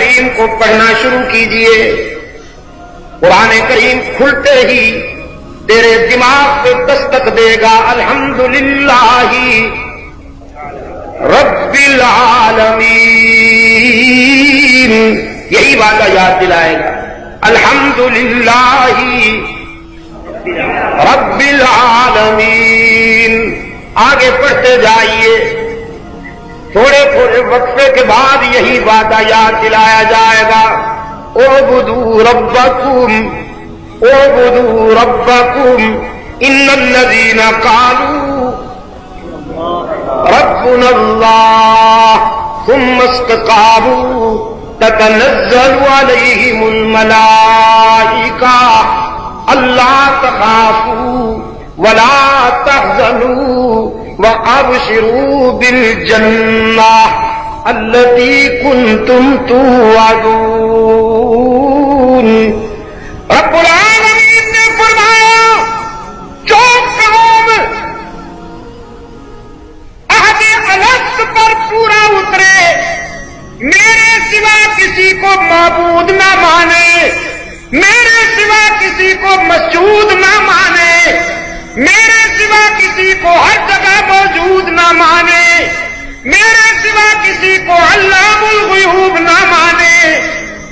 کریم کو پڑھنا شروع کیجئے. قرآن کریم کھلتے ہی تیرے دماغ پہ دستک دے گا الحمدللہ رب العالمین. یہی وعدہ یاد دلائے گا الحمدللہ رب العالمین. آگے پڑھتے جائیے. تھوڑے تھوڑے وقفے کے بعد یہی وعدہ یاد دلایا جائے گا اعبدوا ربکم اعبدوا ربکم ان الذین قالوا ربنا اللہ ثم استقاموا تتنزل علیہم الملائکہ الا تخافوا ولا تحزنوا وابشروا بالجنہ التی کنتم توعدون. رب العالمین نے فرمایا جو قوم عہد الست پر پورا اترے، میرے سوا کسی کو معبود نہ مانے، میرے سوا کسی کو مسجود نہ مانے، میرے سوا کسی کو ہر جگہ موجود نہ مانے، میرے سوا کسی کو علام الغیوب نہ مانے،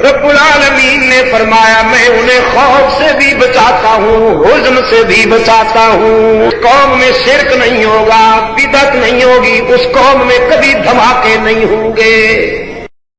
رب العالمین نے فرمایا میں انہیں خوف سے بھی بچاتا ہوں، حزن سے بھی بچاتا ہوں. اس قوم میں شرک نہیں ہوگا، بدعت نہیں ہوگی، اس قوم میں کبھی دھماکے نہیں ہوں گے.